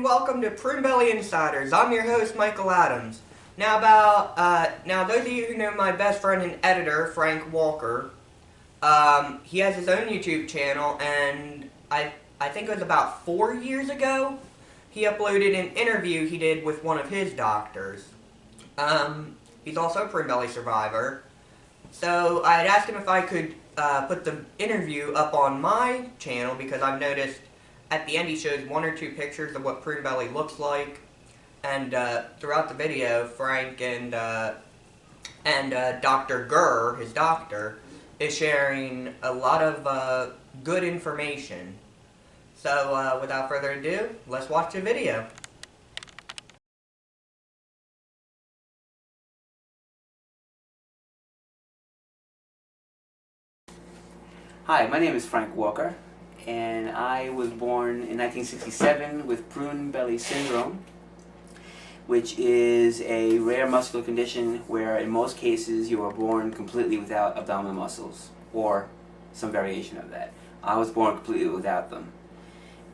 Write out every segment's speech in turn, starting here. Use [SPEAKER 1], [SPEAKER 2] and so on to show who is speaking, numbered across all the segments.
[SPEAKER 1] and welcome to Prune Insiders. I'm your host, Michael Adams. Now, those of you who know my best friend and editor, Frank Walker, he has his own YouTube channel, and I think it was about 4 years ago, he uploaded an interview he did with one of his doctors. He's also a prune belly survivor. So I had asked him if I could put the interview up on my channel because I've noticed at the end he shows 1 or 2 pictures of what prune belly looks like, and throughout the video, Frank and Dr. Gurr, his doctor, is sharing a lot of good information. So without further ado, let's watch the video.
[SPEAKER 2] Hi, my name is Frank Walker, and I was born in 1967 with Prune belly syndrome, which is a rare muscular condition where in most cases you are born completely without abdominal muscles, or some variation of that. I was born completely without them,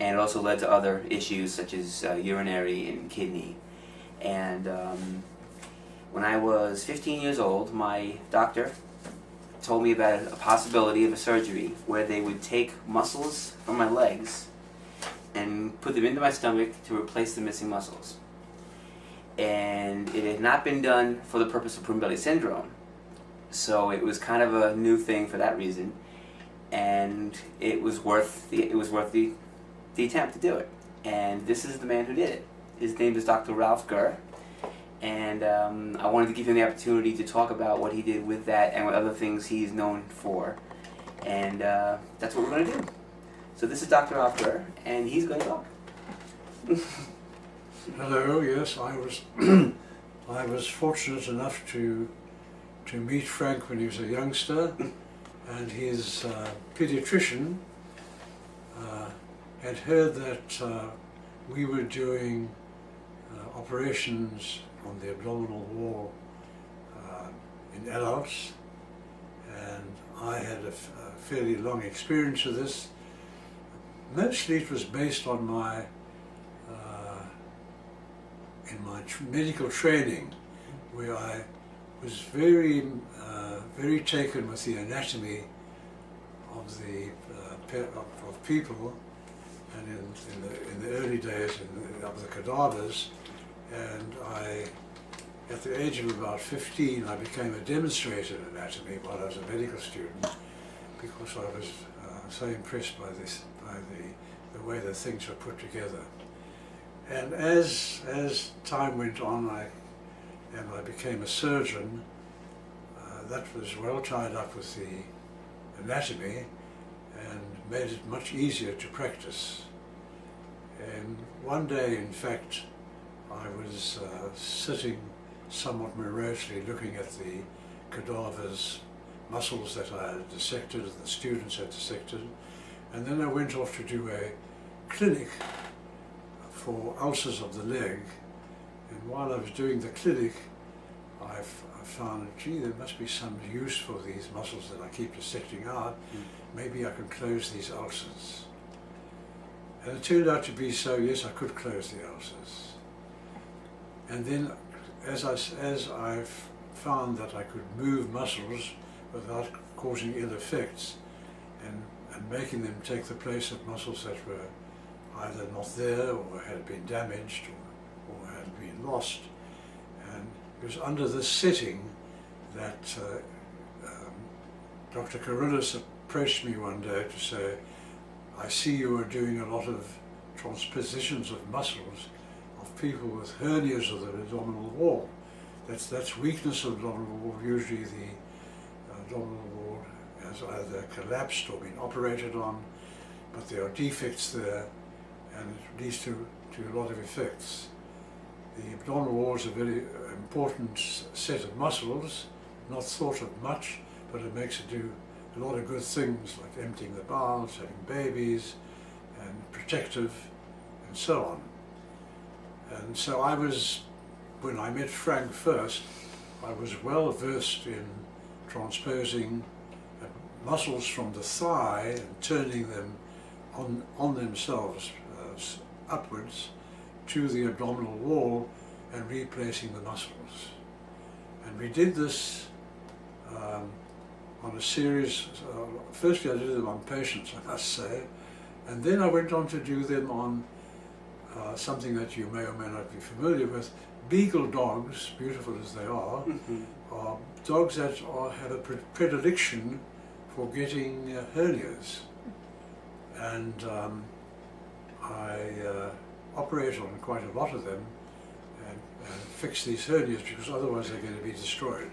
[SPEAKER 2] and it also led to other issues such as urinary and kidney. And when I was 15 years old, my doctor told me about a possibility of a surgery where they would take muscles from my legs and put them into my stomach to replace the missing muscles. And it had not been done for the purpose of prune belly syndrome, so it was kind of a new thing for that reason, and it was worth the attempt to do it. And this is the man who did it. His name is Dr. Ralph Gurr. And I wanted to give him the opportunity to talk about what he did with that and what other things he's known for. And that's what we're going to do. So this is Dr. Ralph Gurr, and he's going to talk.
[SPEAKER 3] Hello, yes, I was fortunate enough to meet Frank when he was a youngster, and his pediatrician had heard that we were doing operations on the abdominal wall in adults, and I had a fairly long experience of this. Mostly it was based on my medical training, where I was very taken with the anatomy of people, and in the early days of the cadavers. And at the age of about 15, I became a demonstrator in anatomy while I was a medical student, because I was so impressed by the way that things were put together. And as time went on, I became a surgeon. That was well tied up with the anatomy and made it much easier to practice. And one day, in fact, I was sitting somewhat morosely looking at the cadavers, muscles that I had dissected and the students had dissected, and then I went off to do a clinic for ulcers of the leg. And while I was doing the clinic, I found, gee, there must be some use for these muscles that I keep dissecting out. Maybe I can close these ulcers. And it turned out to be so, yes, I could close the ulcers. And then, as I've found that I could move muscles without causing ill effects, and making them take the place of muscles that were either not there or had been damaged or had been lost. And it was under this setting that Dr. Carrillis approached me one day to say, I see you are doing a lot of transpositions of muscles of people with hernias of the abdominal wall. That's weakness of the abdominal wall. Usually the abdominal wall has either collapsed or been operated on, but there are defects there, and it leads to a lot of effects. The abdominal wall is a very important set of muscles, not thought of much, but it makes it do a lot of good things like emptying the bowels, having babies, and protective, and so on. And so when I met Frank first, I was well versed in transposing muscles from the thigh and turning them on themselves upwards to the abdominal wall and replacing the muscles. And we did this on a series. Firstly I did them on patients, I must say, and then I went on to do them on something that you may or may not be familiar with. Beagle dogs, beautiful as they are dogs that have a predilection for getting hernias. And I operate on quite a lot of them and fix these hernias, because otherwise they're going to be destroyed.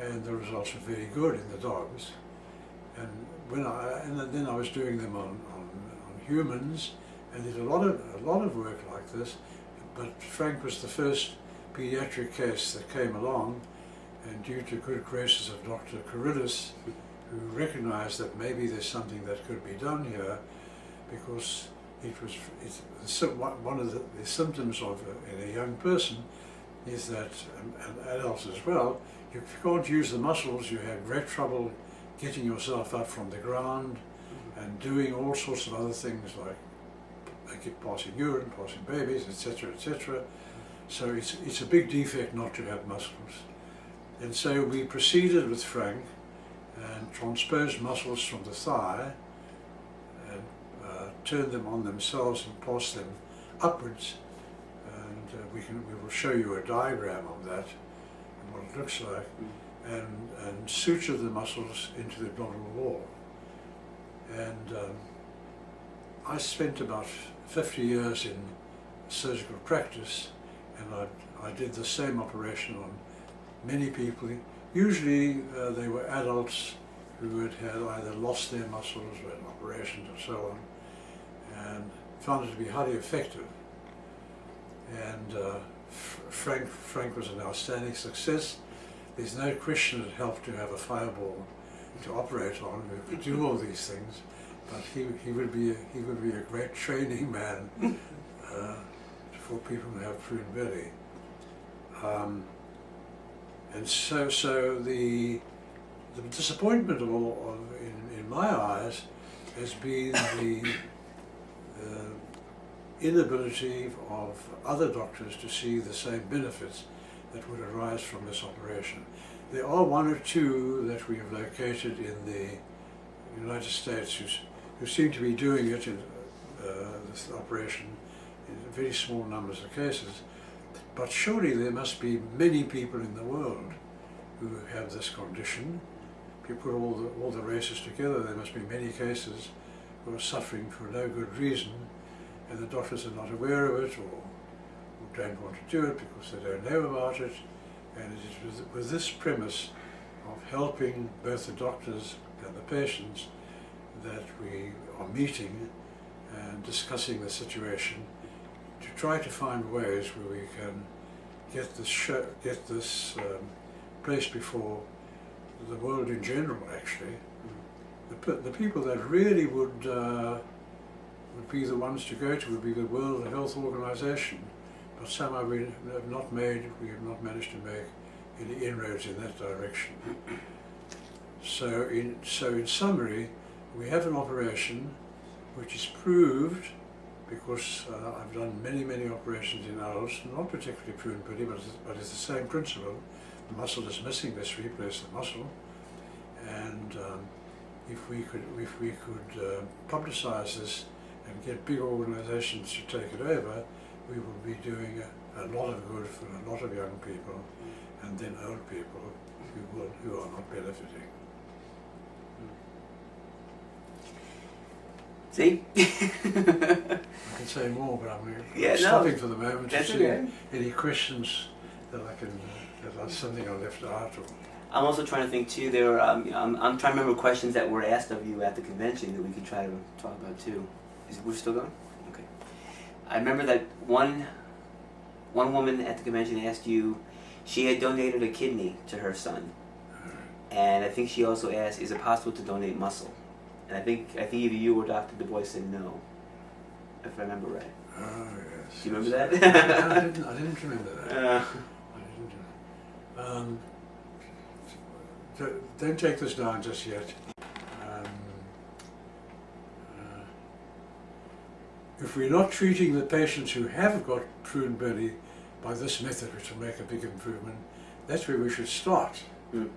[SPEAKER 3] And the results are very good in the dogs. And then I was doing them on humans, and did a lot of work like this. But Frank was the first pediatric case that came along, and due to good graces of Dr. Carrillis, who recognized that maybe there's something that could be done here, because one of the symptoms of in a young person is that, and adults as well, if you can't use the muscles, you have great trouble getting yourself up from the ground and doing all sorts of other things like passing urine, passing babies, etc., etc. So it's a big defect not to have muscles. And so we proceeded with Frank and transposed muscles from the thigh and turned them on themselves and passed them upwards. And we will show you a diagram of that and what it looks like, and suture the muscles into the abdominal wall. And I spent about 50 years in surgical practice, and I did the same operation on many people. Usually they were adults who had either lost their muscles or had operations and so on, and found it to be highly effective. And Frank was an outstanding success. There's no question it helped to have a fireball to operate on who could do all these things. But he would be a great training man for people who have prune belly. And so the disappointment in my eyes has been the inability of other doctors to see the same benefits that would arise from this operation. There are one or two that we have located in the United States who seem to be doing it in this operation in very small numbers of cases, but surely there must be many people in the world who have this condition. If you put all the races together, there must be many cases who are suffering for no good reason, and the doctors are not aware of it or don't want to do it because they don't know about it. And it is with this premise of helping both the doctors and the patients that we are meeting and discussing the situation to try to find ways where we can get this placed before the world in general. Actually, the people that really would be the ones to go to would be the World Health Organization, but somehow we have not managed to make any inroads in that direction. So in summary, we have an operation which is proved, because I've done many operations in adults, not particularly prune belly, but it's the same principle. The muscle is missing, let's replace the muscle. And if we could publicize this and get big organizations to take it over, we will be doing a lot of good for a lot of young people, and then old people who are not benefiting.
[SPEAKER 2] See?
[SPEAKER 3] I can say more, but I'm stopping for the moment to see any questions that that's something I left out. Or
[SPEAKER 2] I'm also trying to think too. I'm trying to remember questions that were asked of you at the convention that we could try to talk about too. We're still going? Okay. I remember that one woman at the convention asked you. She had donated a kidney to her son, and I think she also asked, "Is it possible to donate muscle?" And I think either you or Dr. Du Bois said no, if I remember right.
[SPEAKER 3] Oh yes.
[SPEAKER 2] Do you remember that?
[SPEAKER 3] I didn't remember that. Don't take this down just yet. if we're not treating the patients who have got prune belly by this method, which will make a big improvement, that's where we should start.
[SPEAKER 2] Mm.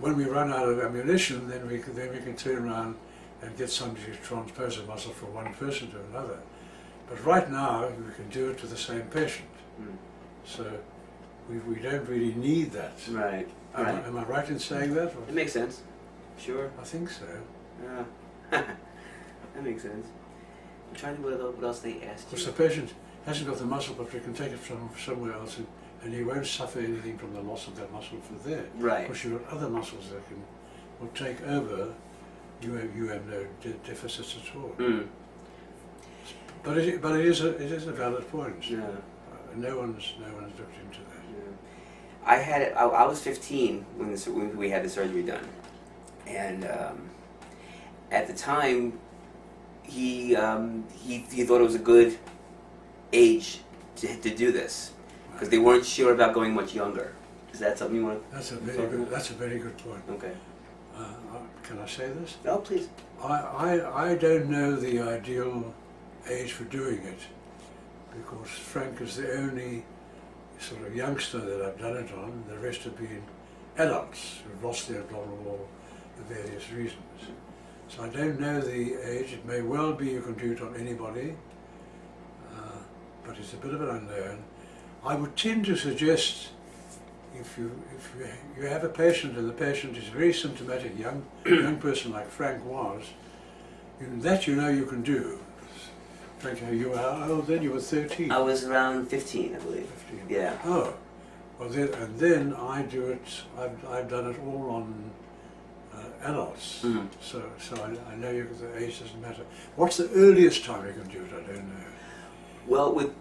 [SPEAKER 3] When we run out of ammunition, then we can turn around and get somebody to transpose a muscle from one person to another. But right now, we can do it to the same patient.
[SPEAKER 2] Mm.
[SPEAKER 3] So we don't really need that.
[SPEAKER 2] Right.
[SPEAKER 3] Am I right in saying that?
[SPEAKER 2] It makes sense. Sure.
[SPEAKER 3] I think so.
[SPEAKER 2] Yeah. That makes sense. I'm trying to think what else they asked
[SPEAKER 3] Because
[SPEAKER 2] you.
[SPEAKER 3] the patient hasn't got the muscle, but we can take it from somewhere else, and he won't suffer anything from the loss of that muscle from there.
[SPEAKER 2] Right.
[SPEAKER 3] Because you've got other muscles that will take over. You have no deficits at all.
[SPEAKER 2] Mm.
[SPEAKER 3] But it is a valid point.
[SPEAKER 2] Yeah.
[SPEAKER 3] No one's looked into that.
[SPEAKER 2] Yeah. I was 15 when we had the surgery done, and at the time, he thought it was a good age to do this because they weren't sure about going much younger. Is that something you want to?
[SPEAKER 3] That's a very good point.
[SPEAKER 2] Okay.
[SPEAKER 3] Can I say this?
[SPEAKER 2] No, please.
[SPEAKER 3] I don't know the ideal age for doing it, because Frank is the only sort of youngster that I've done it on. The rest have been adults who've lost their abdominal wall for various reasons. So I don't know the age. It may well be you can do it on anybody, but it's a bit of an unknown. I would tend to suggest if you have a patient and the patient is very symptomatic, young person like Frank was, that you know you can do. Frank, you were how old then? You were 13?
[SPEAKER 2] I was around 15, I believe.
[SPEAKER 3] 15.
[SPEAKER 2] Yeah.
[SPEAKER 3] Oh, well then I do it, I've done it all on adults.
[SPEAKER 2] Mm.
[SPEAKER 3] So I know the age doesn't matter. What's the earliest time you can do it? I don't know.
[SPEAKER 2] Well,
[SPEAKER 3] with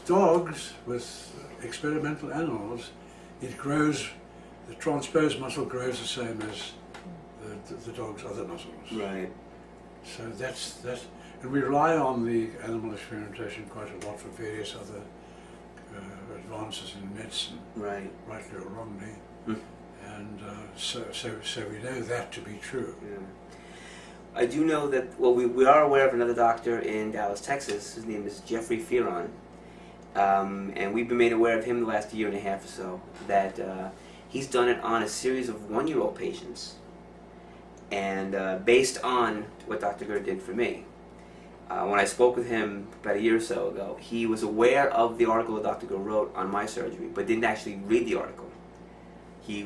[SPEAKER 3] dogs, with experimental animals, it grows, the transposed muscle grows the same as the dog's other muscles.
[SPEAKER 2] Right.
[SPEAKER 3] So that's, and we rely on the animal experimentation quite a lot for various other advances in medicine,
[SPEAKER 2] Right.
[SPEAKER 3] rightly or wrongly.
[SPEAKER 2] Mm.
[SPEAKER 3] And so we know that to be true.
[SPEAKER 2] Yeah. I do know that, well, we are aware of another doctor in Dallas, Texas. His name is Jeffrey Fearon. And we've been made aware of him the last year and a half or so, that he's done it on a series of one-year-old patients. And based on what Dr. Gur did for me, when I spoke with him about a year or so ago, he was aware of the article that Dr. Gur wrote on my surgery, but didn't actually read the article.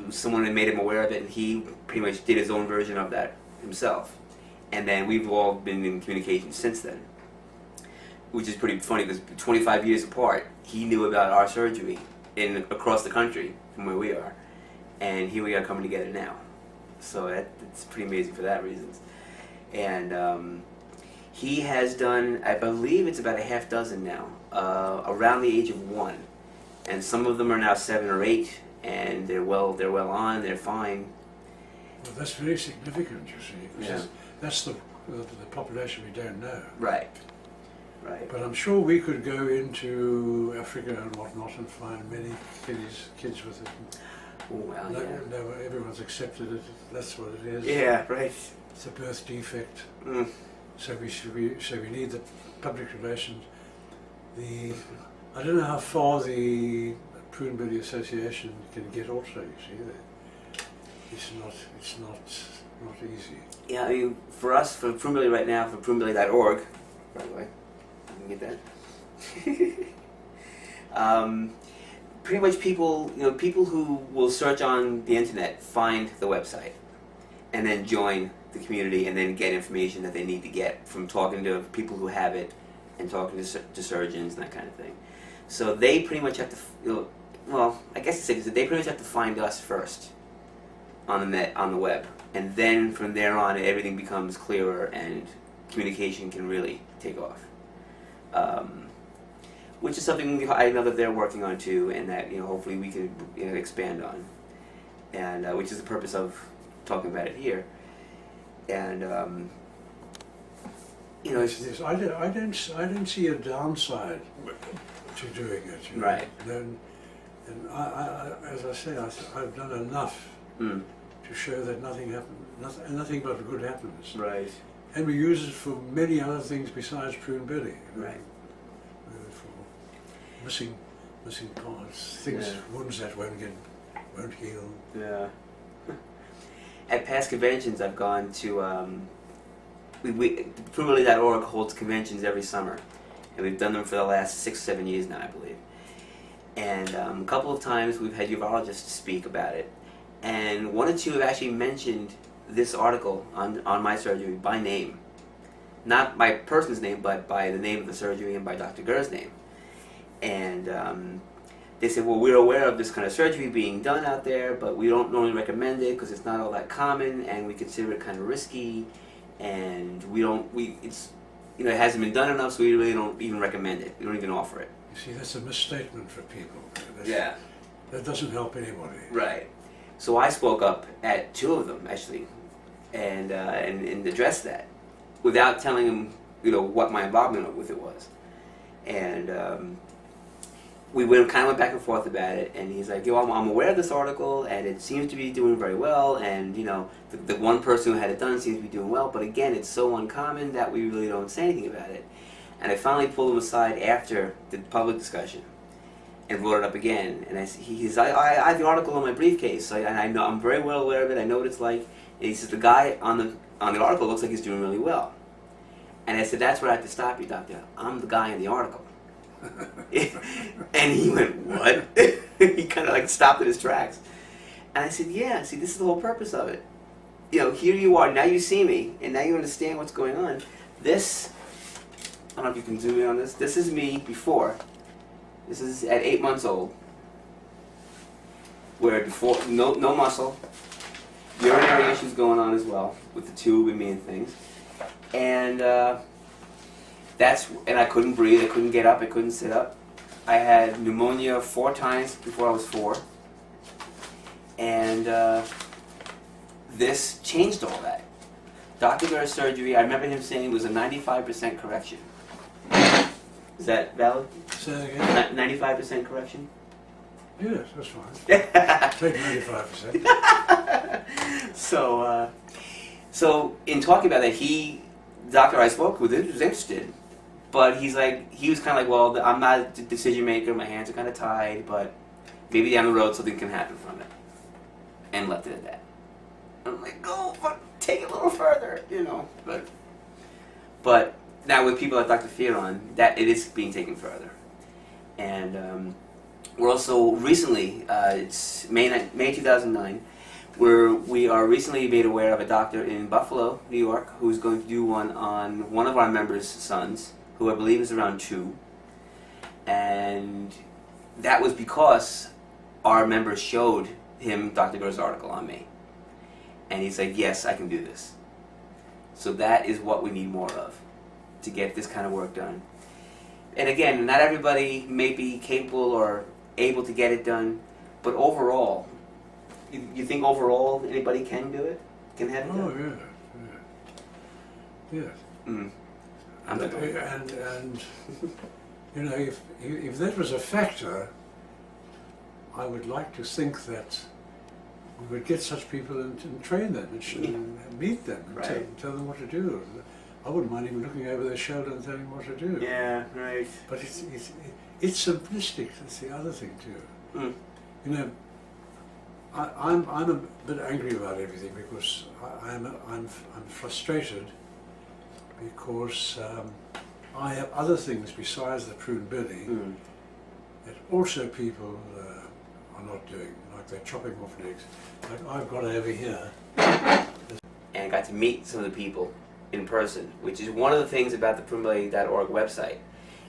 [SPEAKER 2] Someone had made him aware of it, and he pretty much did his own version of that himself. And then we've all been in communication since then, which is pretty funny because 25 years apart, he knew about our surgery across the country from where we are, and here we are coming together now. So it's pretty amazing for that reason. And he has done, I believe it's about a half dozen now, around the age of 1, and some of them are now 7 or 8. And they're well on, they're fine.
[SPEAKER 3] Well, that's very significant, you see.
[SPEAKER 2] Yeah.
[SPEAKER 3] That's the population we don't know.
[SPEAKER 2] Right. Right.
[SPEAKER 3] But I'm sure we could go into Africa and whatnot and find many kids with it.
[SPEAKER 2] Oh, well,
[SPEAKER 3] No,
[SPEAKER 2] yeah.
[SPEAKER 3] no, everyone's accepted it. That's what it is.
[SPEAKER 2] Yeah, right.
[SPEAKER 3] It's a birth defect.
[SPEAKER 2] Mm.
[SPEAKER 3] So we need the public relations. I don't know how far the Prune Belly Association can get also, you see. It's not easy.
[SPEAKER 2] Yeah, I mean, for us, for Prune Belly right now, for prunebelly.org, by the way, you can get that. Pretty much people who will search on the internet find the website and then join the community and then get information that they need to get from talking to people who have it and talking to surgeons and that kind of thing. So they pretty much have to, well, I guess they pretty much have to find us first on the net, on the web, and then from there on everything becomes clearer and communication can really take off. Which is something I know that they're working on too, and that hopefully we can expand on, and which is the purpose of talking about it here. And
[SPEAKER 3] Yes, I don't see a downside to doing it.
[SPEAKER 2] Right.
[SPEAKER 3] And I, as I say, I've done enough to show that nothing but good happens.
[SPEAKER 2] Right.
[SPEAKER 3] And we use it for many other things besides prune belly.
[SPEAKER 2] Right.
[SPEAKER 3] For missing parts, things, wounds that won't heal.
[SPEAKER 2] Yeah. At past conventions, I've gone to. Prune.org holds conventions every summer, and we've done them for the last 6 or 7 years now, I believe. And a couple of times we've had urologists speak about it, and one or two have actually mentioned this article on my surgery by name. Not by person's name, but by the name of the surgery and by Dr. Gur's name. And they said, well, we're aware of this kind of surgery being done out there, but we don't normally recommend it because it's not all that common, and we consider it kind of risky, and it hasn't been done enough, so we really don't even recommend it. We don't even offer it.
[SPEAKER 3] You see, that's a misstatement for people. That doesn't help anybody.
[SPEAKER 2] Right. So I spoke up at 2 of them, actually, and addressed that without telling them, what my involvement with it was. And we kind of went back and forth about it, and he's like, I'm aware of this article, and it seems to be doing very well, and, the one person who had it done seems to be doing well, but again, it's so uncommon that we really don't say anything about it. And I finally pulled him aside after the public discussion and brought it up again. And I have the article in my briefcase, and I know I'm very well aware of it. I know what it's like. And he says the guy on the article looks like he's doing really well. And I said, that's where I have to stop you, doctor. I'm the guy in the article. And he went, what? He kind of stopped in his tracks. And I said, yeah. See, this is the whole purpose of it. Here you are. Now you see me, and now you understand what's going on. This. I don't know if you can zoom in on this. This is me before. This is at 8 months old. Where before, no muscle. Urinary issues going on as well with the tube and me and things. And and I couldn't breathe. I couldn't get up. I couldn't sit up. I had pneumonia 4 times before I was 4. And this changed all that. Dr. Gur's surgery, I remember him saying it was a 95% correction. Is that valid?
[SPEAKER 3] Say that again?
[SPEAKER 2] 95% correction?
[SPEAKER 3] Yes, that's fine. Take 95%.
[SPEAKER 2] So in talking about that, the doctor I spoke with was interested, but he was kind of like, well, I'm not a decision maker, my hands are kind of tied, but maybe down the road something can happen from it. And left it at that. I'm like, go, take it a little further, But now with people like Dr. Fearon, that it is being taken further. And we're also recently, it's May 2009, where we are recently made aware of a doctor in Buffalo, New York, who's going to do one on one of our members' sons, who I believe is around 2. And that was because our members showed him Dr. Gur's article on me. And he's like, yes, I can do this. So that is what we need more of, to get this kind of work done. And again, not everybody may be capable or able to get it done, but overall, you think overall anybody can do it? Can have it done?
[SPEAKER 3] Oh, yeah. Yes.
[SPEAKER 2] Mm.
[SPEAKER 3] And if that was a factor, I would like to think that we would get such people and train them and meet them and tell them what to do. I wouldn't mind even looking over their shoulder and telling them what to do.
[SPEAKER 2] Yeah, right.
[SPEAKER 3] But it's simplistic. That's the other thing too. Mm. I'm a bit angry about everything because I'm frustrated because I have other things besides the prune belly that also people are not doing, like they're chopping off legs. Like I've got over here.
[SPEAKER 2] And got to meet some of the people in person, which is one of the things about the prunebelly.org website,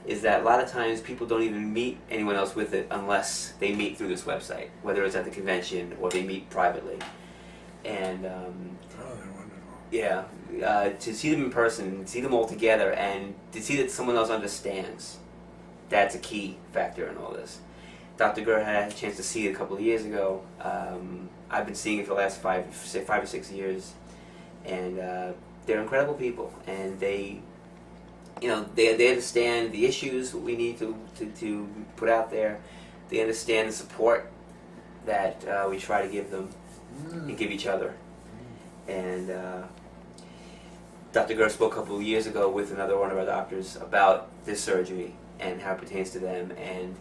[SPEAKER 2] is that a lot of times people don't even meet anyone else with it unless they meet through this website, whether it's at the convention or they meet privately. And
[SPEAKER 3] they're wonderful.
[SPEAKER 2] yeah, to see them in person, see them all together, and to see that someone else understands, that's a key factor in all this. Dr. Gur had a chance to see it a couple of years ago. I've been seeing it for the last 5 or 6 years, and they're incredible people, and they understand the issues we need to put out there. They understand the support that we try to give them and give each other. And Dr. Gerr spoke a couple of years ago with another one of our doctors about this surgery and how it pertains to them. And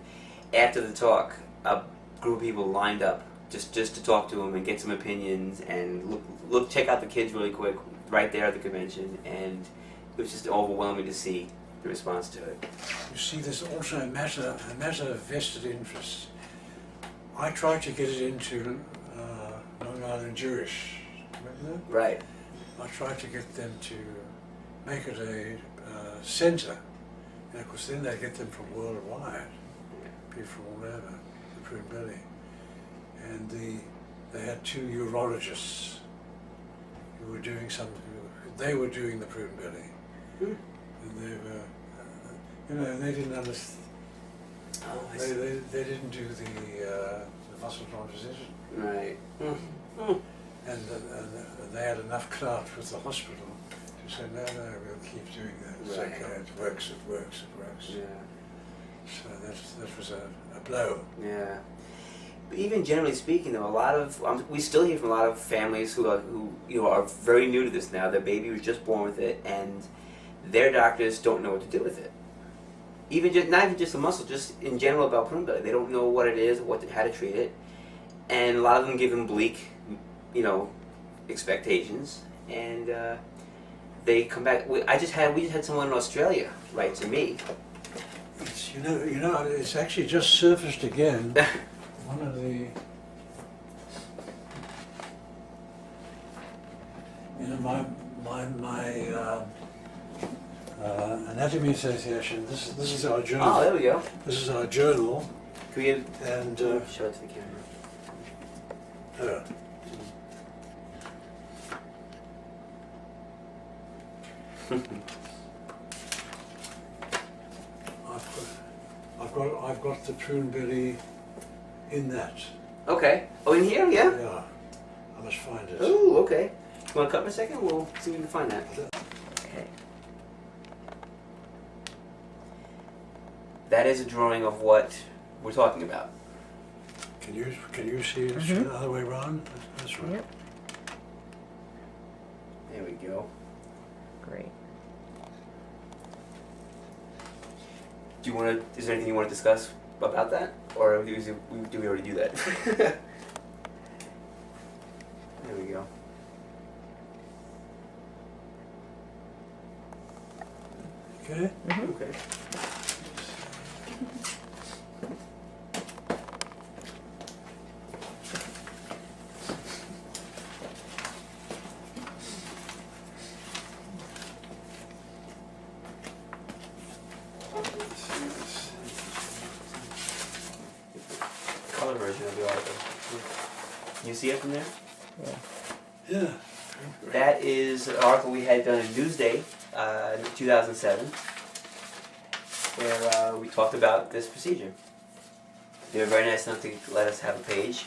[SPEAKER 2] after the talk, a group of people lined up just to talk to him and get some opinions and check out the kids really quick right there at the convention. And it was just overwhelming to see the response to it.
[SPEAKER 3] You see, there's also a matter of vested interest. I tried to get it into Long Island Jewish, remember that?
[SPEAKER 2] Right.
[SPEAKER 3] I tried to get them to make it a centre, and of course then they get them from worldwide, people from all over, the Prune Belly. And they had 2 urologists who were doing they were doing the Prune Belly.
[SPEAKER 2] Hmm.
[SPEAKER 3] And they were, they didn't understand.
[SPEAKER 2] Oh, I
[SPEAKER 3] They,
[SPEAKER 2] see.
[SPEAKER 3] they didn't do the muscle transposition,
[SPEAKER 2] Right.
[SPEAKER 3] and they had enough clout with the hospital to say, no, we'll keep doing that. It's
[SPEAKER 2] Right.
[SPEAKER 3] okay, it works.
[SPEAKER 2] Yeah.
[SPEAKER 3] So that was a blow.
[SPEAKER 2] Yeah. But even generally speaking, though, a lot of we still hear from a lot of families who are very new to this now. Their baby was just born with it, and their doctors don't know what to do with it. Not even just the muscle, just in general about prune belly. They don't know what it is, how to treat it, and a lot of them give them bleak, expectations, and they come back. We just had someone in Australia write to me.
[SPEAKER 3] It's, it's actually just surfaced again. One of the, my Anatomy Association. This is our journal.
[SPEAKER 2] Oh, there we go.
[SPEAKER 3] This is our journal,
[SPEAKER 2] Can we
[SPEAKER 3] and
[SPEAKER 2] show it to the camera?
[SPEAKER 3] I've got the prune belly in that.
[SPEAKER 2] Okay. Oh, in here, yeah.
[SPEAKER 3] Yeah, I must find it.
[SPEAKER 2] Oh, okay. You want to cut for a second? We'll see if we can find that. Okay. That is a drawing of what we're talking about.
[SPEAKER 3] Can you see it
[SPEAKER 1] Mhm.
[SPEAKER 3] the other way around? That's right.
[SPEAKER 1] Yep.
[SPEAKER 2] There we go.
[SPEAKER 1] Great.
[SPEAKER 2] Do you want to? Is there anything you want to discuss about that, or do we already do that? There we go.
[SPEAKER 3] Okay.
[SPEAKER 2] Okay. Color version of the article. Can you see it from there?
[SPEAKER 3] Yeah.
[SPEAKER 2] That is an article we had done in Newsday in 2007, where we talked about this procedure. They were very nice enough to let us have a page,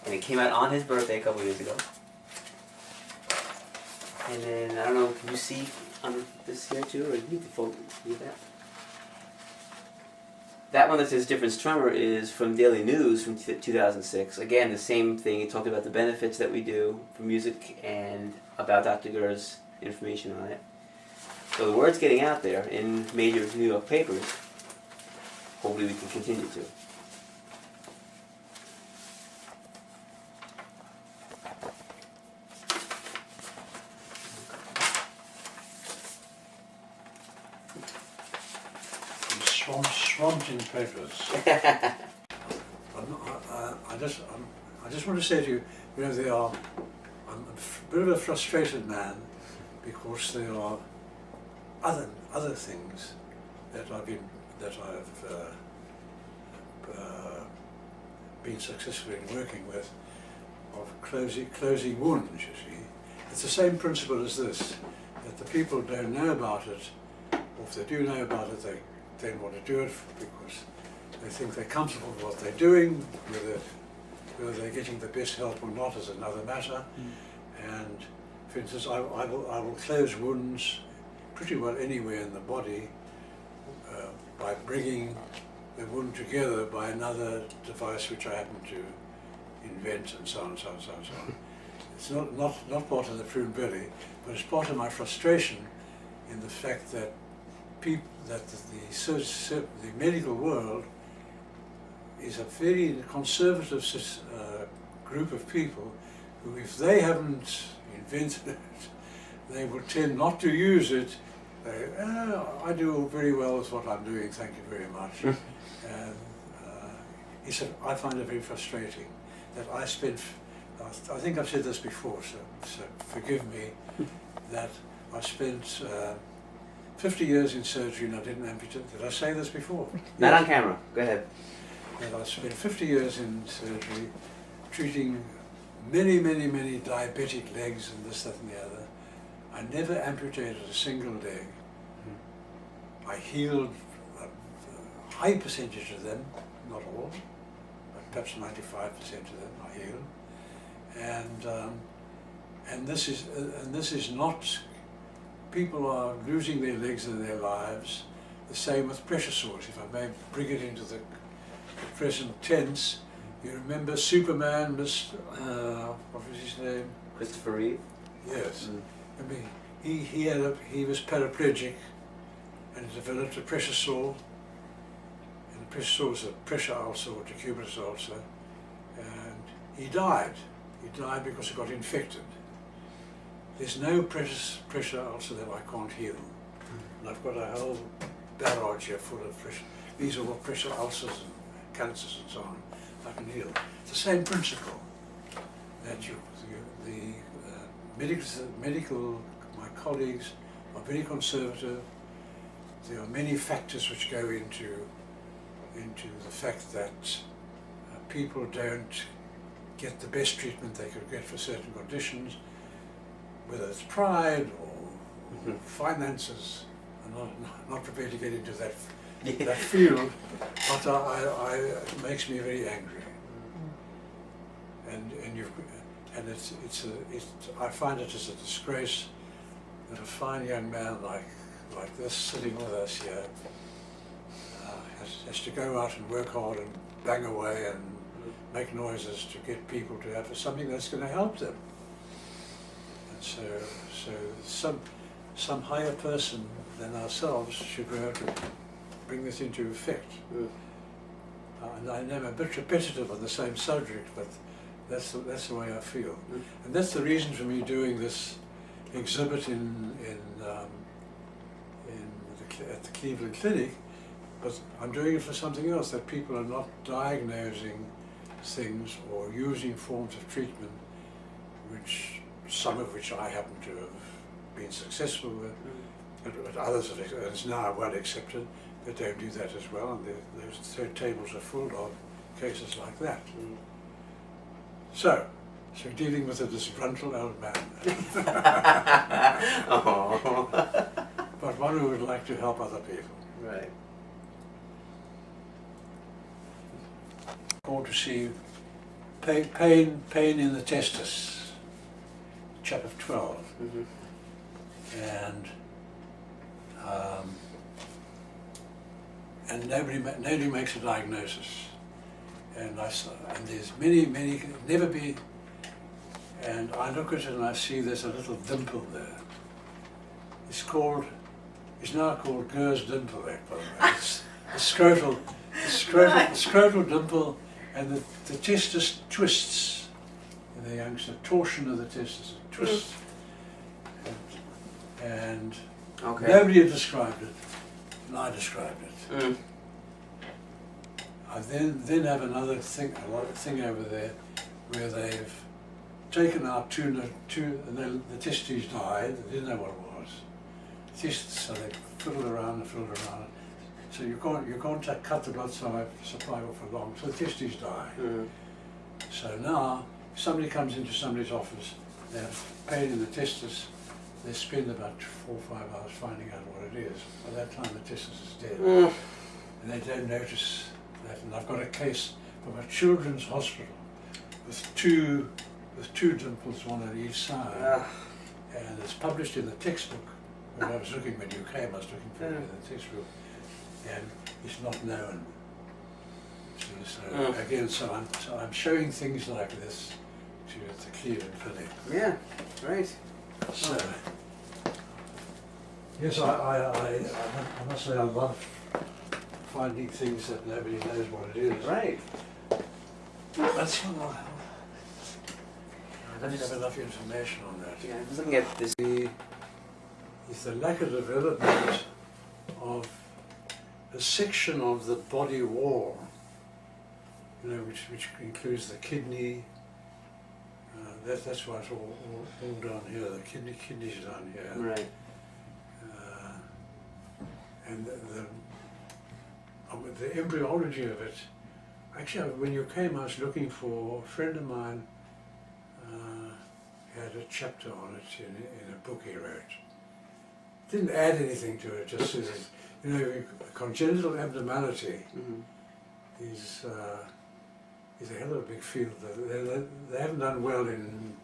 [SPEAKER 2] and it came out on his birthday a couple years ago. And then, I don't know, can you see on this here too, or do you need to read that? That one that says difference tremor is from Daily News from 2006. Again, the same thing. He talked about the benefits that we do for music and about Dr. Gerr's information on it. So the word's getting out there in major New York papers. Hopefully we can continue to.
[SPEAKER 3] Swamped in papers. I just want to say to you, I'm a bit of a frustrated man because there are other things that I've been successful in working with, of closing wounds. You see, it's the same principle as this, that the people don't know about it, or if they do know about it, they don't want to do it because they think they're comfortable with what they're doing. Whether they're getting the best help or not is another matter. And for instance, I will close wounds pretty well anywhere in the body by bringing the wound together by another device which I happen to invent, and so on, so on, so on, so on. it's not part of the prune belly, but it's part of my frustration in the fact that the medical world is a very conservative group of people who, if they haven't invented it, they will tend not to use it. I do very well with what I'm doing, thank you very much. And I find it very frustrating that I spent, I think I've said this before, so forgive me, that I spent 50 years in surgery and I didn't amputate. Did I say this before?
[SPEAKER 2] Not on camera. Go ahead.
[SPEAKER 3] And I spent 50 years in surgery treating many diabetic legs and this, that and the other. I never amputated a single leg. I healed a high percentage of them, not all, but perhaps 95% of them I healed. And this is not, people are losing their legs in their lives. The same with pressure sores. If I may bring it into the present tense, you remember Superman, what was his name?
[SPEAKER 2] Christopher Reeve?
[SPEAKER 3] Yes. I mean, he was paraplegic and developed a pressure sore. And the pressure sore was a pressure ulcer or decubitus ulcer. And he died. He died because he got infected. There's no pressure ulcer that I can't heal. And I've got a whole barrage here full of pressure. These are all pressure ulcers and cancers and so on. I can heal. It's the same principle that my colleagues are very conservative. There are many factors which go into the fact that people don't get the best treatment they could get for certain conditions, whether it's pride or finances. I'm not prepared to get into that field, but it makes me very angry. I find it as a disgrace that a fine young man like this sitting with us here has to go out and work hard and bang away and make noises to get people to have something that's going to help them. And so some higher person than ourselves should be able to bring this into effect. And I know I'm a bit repetitive on the same subject, but that's the way I feel. And that's the reason for me doing this exhibit at the Cleveland Clinic, but I'm doing it for something else, that people are not diagnosing things or using forms of treatment, some of which I happen to have been successful with, but others have, and it's now well accepted, they don't do that as well, and those tables are full of cases like that. So dealing with a disgruntled old man. But one who would like to help other people.
[SPEAKER 2] Right.
[SPEAKER 3] Called to see pain in the testis, chap of 12. And nobody makes a diagnosis. And there's many, never be, and I look at it and I see there's a little dimple there. It's now called Gers dimple, by the way. It's the scrotal dimple, and the testis twists in the youngster, torsion of the testis, twists. And nobody had described it, and I described it. I then have another thing over there where they've taken out two and the testes died. They didn't know what it was. So they fiddled around and fiddled around. So you can't cut the blood supply off for long. So the testes die. So now, if somebody comes into somebody's office, they have pain in the testis. They spend about 4 or 5 hours finding out what it is. By that time, the testis is dead, and they don't notice that. And I've got a case from a children's hospital with two dimples, one on each side, and it's published in the textbook. When I was looking when you came, I was looking for it in the textbook, and it's not known. So again, I'm showing things like this to the Cleveland Clinic.
[SPEAKER 2] Yeah, right.
[SPEAKER 3] So, yes, I must say I love finding things that nobody knows what it is.
[SPEAKER 2] Right.
[SPEAKER 3] That's why I don't have enough information on that.
[SPEAKER 2] Yeah, I was looking at this.
[SPEAKER 3] Is the lack of development of a section of the body wall, you know, which includes the kidney. That's why it's all down here. The kidneys down here.
[SPEAKER 2] Right.
[SPEAKER 3] And the embryology of it. Actually, when you came, I was looking for a friend of mine. Had a chapter on it in a book he wrote. Didn't add anything to it. Just says, you know, congenital abnormality is a hell of a big field. They haven't done well in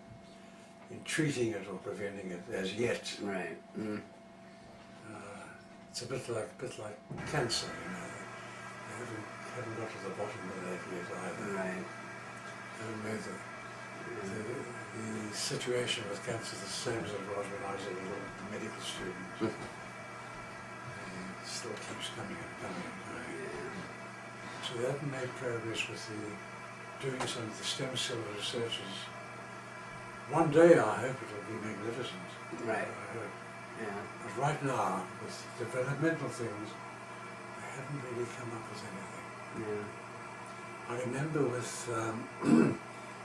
[SPEAKER 3] treating it or preventing it as yet.
[SPEAKER 2] Right. Mm.
[SPEAKER 3] It's a bit like cancer, you know. They haven't got to the bottom of that yet either.
[SPEAKER 2] Right.
[SPEAKER 3] They haven't made the situation with cancer the same as it was when I was a little medical student. It still keeps coming and coming and coming. So they haven't made progress with doing some of the stem cell researches. One day I hope it will be magnificent.
[SPEAKER 2] Right.
[SPEAKER 3] I hope.
[SPEAKER 2] Yeah.
[SPEAKER 3] But right now, with developmental things, they haven't really come up with anything.
[SPEAKER 2] Yeah.
[SPEAKER 3] I remember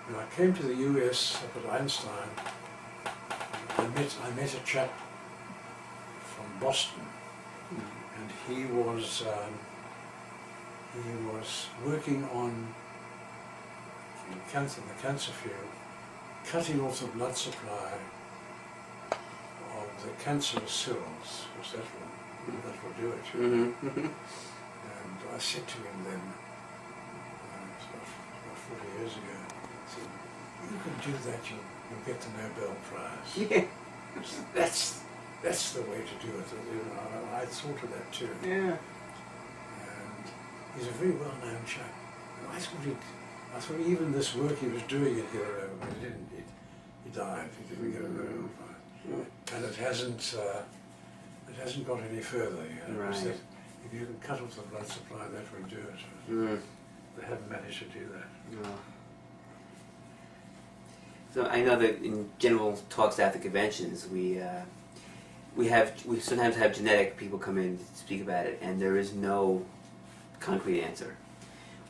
[SPEAKER 3] when I came to the US up at Einstein, I met a chap from Boston, and he was working on in the cancer field, cutting off the blood supply of the cancerous cells, because that will do it.
[SPEAKER 2] Mm-hmm.
[SPEAKER 3] And I said to him then, about 40 years ago, I said, you can do that, you'll get the Nobel Prize.
[SPEAKER 2] Yeah.
[SPEAKER 3] That's the way to do it. You know, I thought of that too.
[SPEAKER 2] Yeah.
[SPEAKER 3] And he's a very well-known chap. And I thought even this work he was doing at Hero, but he didn't. He died. He didn't get a Nobel Prize. And it hasn't got any further. You know,
[SPEAKER 2] Right.
[SPEAKER 3] If you can cut off the blood supply, that will do it.
[SPEAKER 2] Mm.
[SPEAKER 3] They haven't managed to do that.
[SPEAKER 2] No. So I know that in general talks after conventions, we sometimes have genetic people come in to speak about it, and there is no concrete answer.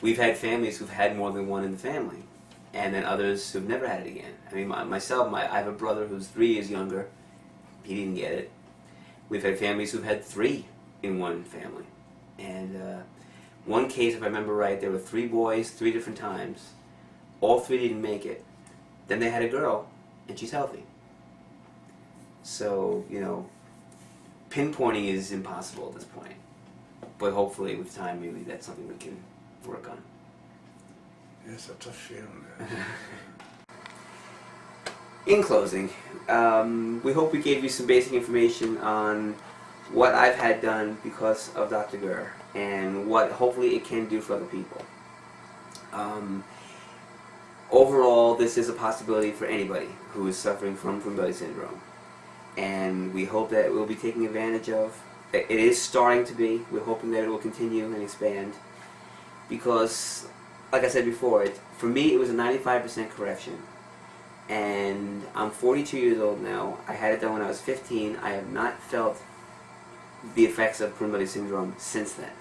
[SPEAKER 2] We've had families who've had more than one in the family, and then others who've never had it again. I mean, I have a brother who's 3 years younger. He didn't get it. We've had families who've had 3 in one family, and one case, if I remember right, there were 3 boys, 3 different times. All 3 didn't make it. Then they had a girl, and she's healthy. So, you know, pinpointing is impossible at this point. But hopefully, with time, maybe that's something we can work on.
[SPEAKER 3] It's a tough field.
[SPEAKER 2] In closing, we hope we gave you some basic information on what I've had done because of Dr. Gurr, and what hopefully it can do for other people. Overall, this is a possibility for anybody who is suffering from Prune belly syndrome, and we hope that it will be taken advantage of. It is starting to be. We're hoping that it will continue and expand, because, like I said before, for me it was a 95% correction, and I'm 42 years old now. I had it done when I was 15. I have not felt the effects of Prune belly syndrome since then,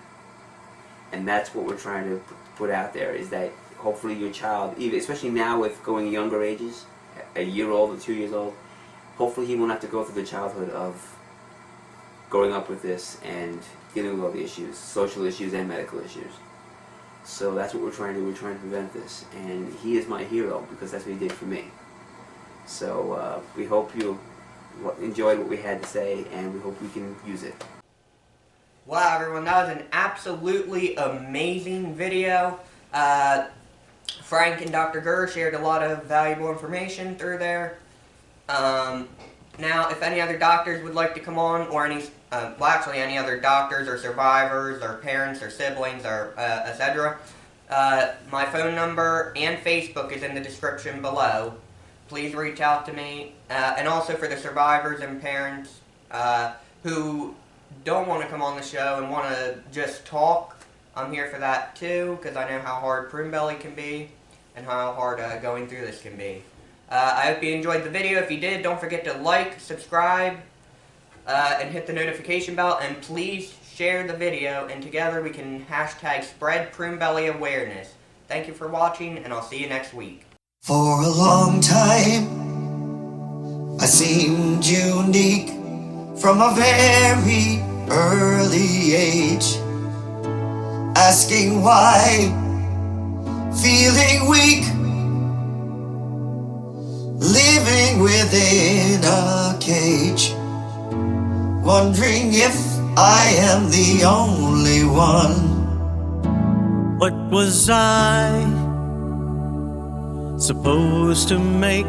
[SPEAKER 2] and that's what we're trying to put out there, is that hopefully your child, even especially now with going younger ages, a year old or 2 years old, hopefully he won't have to go through the childhood of growing up with this and dealing with all the issues, social issues and medical issues. So that's what we're trying to do. We're trying to prevent this, and he is my hero because that's what he did for me. So we hope you enjoyed what we had to say, and we hope we can use it.
[SPEAKER 1] Wow, everyone, that was an absolutely amazing video. Frank and Dr. Gurr shared a lot of valuable information through there. Now, if any other doctors would like to come on, or any other doctors or survivors or parents or siblings or etc., My phone number and Facebook is in the description below. Please reach out to me. And also for the survivors and parents who don't want to come on the show and want to just talk, I'm here for that too, because I know how hard Prune Belly can be and how hard going through this can be. I hope you enjoyed the video. If you did, don't forget to like, subscribe, and hit the notification bell, and please share the video, and together we can hashtag spread Prune Belly awareness. Thank you for watching, and I'll see you next week.
[SPEAKER 4] For a long time, I seemed unique from a very early age, asking why, feeling weak, living within a cage, wondering if I am the only one.
[SPEAKER 5] What was I supposed to make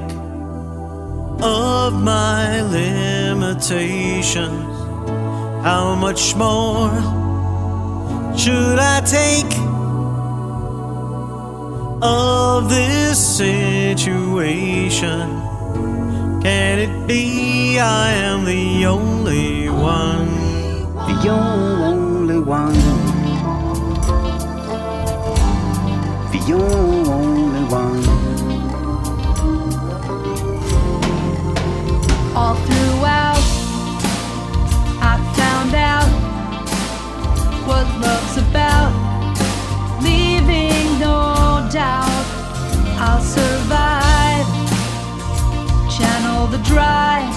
[SPEAKER 5] of my limitations? How much more should I take of this situation? Can it be I am the only one?
[SPEAKER 2] The only one. The only one.
[SPEAKER 6] All throughout, I found out what love's about, leaving no doubt I'll survive, channel the drive,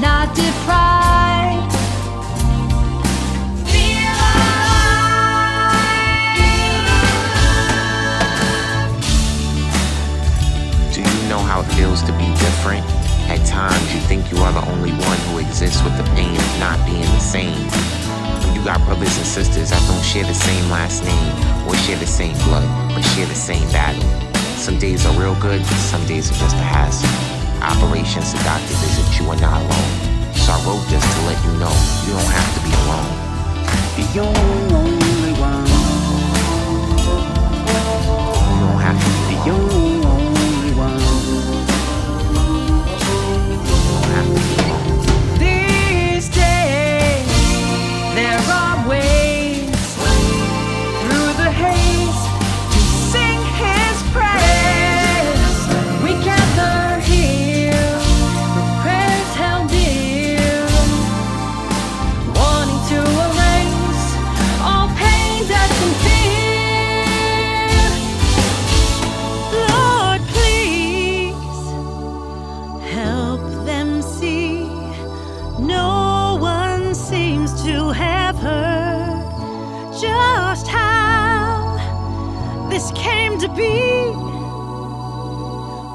[SPEAKER 6] not deprived. Feel alive.
[SPEAKER 7] Do you know how it feels to be different? At times you think you are the only one who exists with the pain of not being the same. When you got brothers and sisters that don't share the same last name or share the same blood, but share the same battle. Some days are real good, some days are just a hassle. Operations to doctor visits, you are not alone. So I wrote this to let you know you don't have to be alone.
[SPEAKER 2] The only one.
[SPEAKER 7] You don't have to be
[SPEAKER 2] The only one.
[SPEAKER 6] These days, there are ways through the haze to sing His praise. We gather here with prayers held dear, wanting to erase all pain, death, and fear. Lord, please help them see. No one seems to have heard just how this came to be.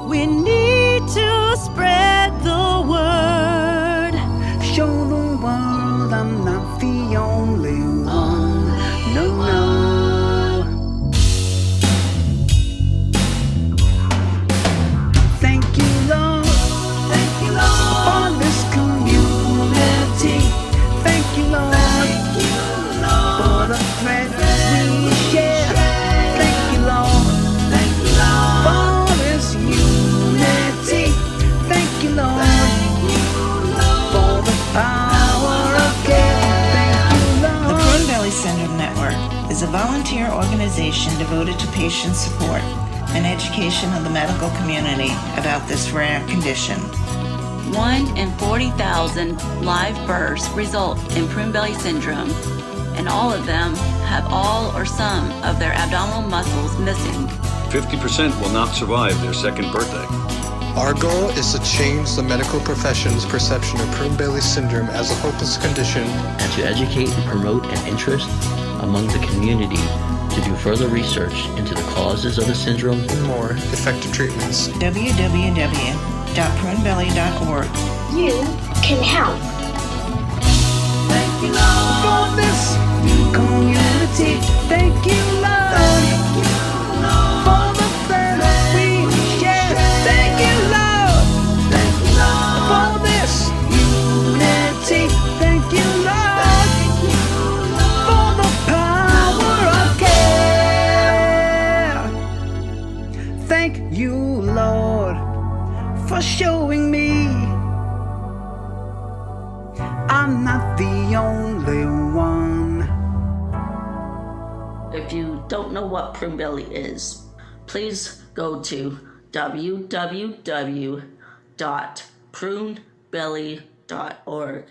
[SPEAKER 6] We need to spread the word.
[SPEAKER 2] Show the world I'm not the only one. No, no. Thank you, Lord. Thank you, Lord, for this community. Thank you, Lord, for the thread we share. Thank you, Lord, for this unity. Thank you, Lord, for the power of care. Thank you,
[SPEAKER 8] The
[SPEAKER 2] Lord.
[SPEAKER 8] Prune Belly Syndrome Network is a volunteer organization devoted to patient support and education of the medical community about this rare condition.
[SPEAKER 9] 1 in 40,000 live births result in Prune Belly syndrome, and all of them have all or some of their abdominal muscles missing.
[SPEAKER 10] 50% will not survive their second birthday.
[SPEAKER 11] Our goal is to change the medical profession's perception of Prune Belly syndrome as a hopeless condition
[SPEAKER 12] and to educate and promote an interest among the community to do further research into the causes of the syndrome
[SPEAKER 11] and more effective treatments.
[SPEAKER 8] www.prunebelly.org.
[SPEAKER 13] You can help.
[SPEAKER 2] Thank you, Lord, for this community. Thank you, Lord, for the thread we share. Thank you, Lord, for this unity. Thank you, Lord, for the power of care.
[SPEAKER 14] Thank you, Lord, for showing me I'm not the only one.
[SPEAKER 15] If you don't know what Prune Belly is, please go to www.prunebelly.org